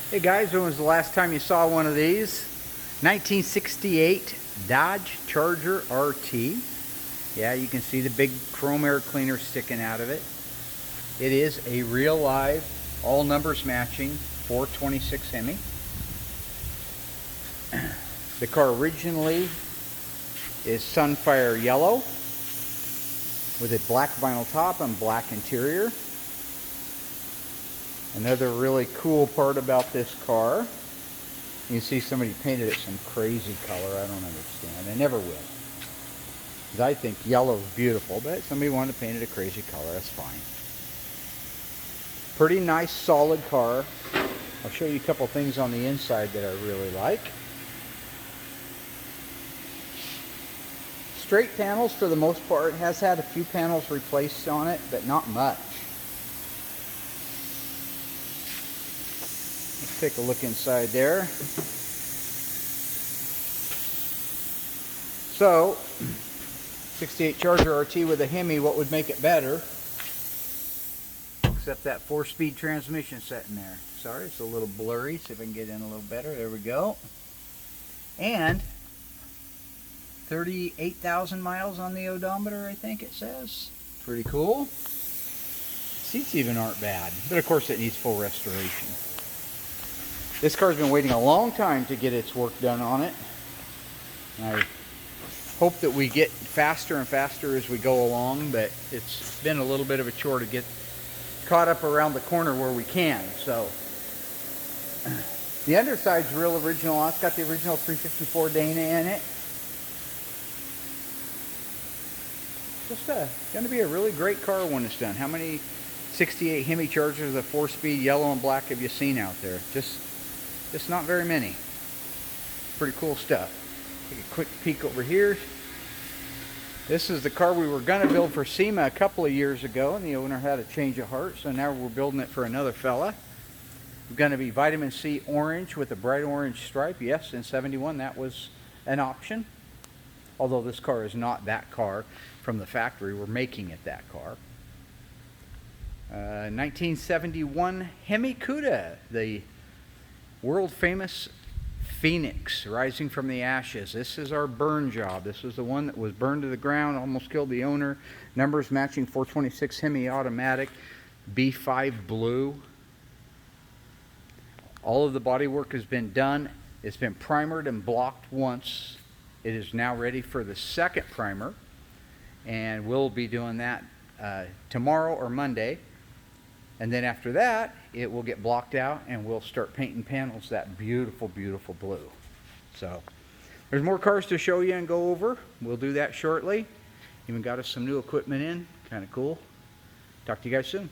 Hey guys, when was the last time you saw one of these? 1968 Dodge Charger RT. Yeah, you can see the big chrome air cleaner sticking out of it. It is a real live, all numbers matching 426 Hemi. The car originally is Sunfire yellow with a black vinyl top and black interior. Another really cool part about this car, you see somebody painted it some crazy color. I don't understand. I never will. Because I think yellow is beautiful, but somebody wanted to paint it a crazy color. That's fine. Pretty nice, solid car. I'll show you a couple things on the inside that I really like. Straight panels for the most part. It has had a few panels replaced on it, but not much. Let's take a look inside there. So, 68 Charger RT with a Hemi, what would make it better? Except that 4-speed transmission set in there. Sorry, it's a little blurry. See if I can get in a little better. There we go. And 38,000 miles on the odometer, I think it says. Pretty cool. Seats even aren't bad, but of course it needs full restoration. This car's been waiting a long time to get its work done on it. And I hope that we get faster and faster as we go along, but it's been a little bit of a chore to get caught up around the corner where we can. So the underside's real original. It's got the original 354 Dana in it. Just going to be a really great car when it's done. How many 68 Hemi Chargers, the 4-speed yellow and black, have you seen out there? Just not very many. Pretty cool stuff. Take a quick peek over here. This is the car we were going to build for SEMA a couple of years ago, and the owner had a change of heart, so now we're building it for another fella. It's going to be vitamin C orange with a bright orange stripe. Yes, in 71 that was an option. Although this car is not that car from the factory. We're making it that car. 1971 Hemi Cuda, the world famous Phoenix rising from the ashes. This is our burn job. This is the one that was burned to the ground, almost killed the owner. Numbers matching 426 Hemi automatic, B5 blue. All of the body work has been done. It's been primered and blocked once. It is now ready for the second primer, and we'll be doing that tomorrow or Monday. And then after that, it will get blocked out and we'll start painting panels that beautiful, beautiful blue. So there's more cars to show you and go over. We'll do that shortly. Even got us some new equipment in. Kind of cool. Talk to you guys soon.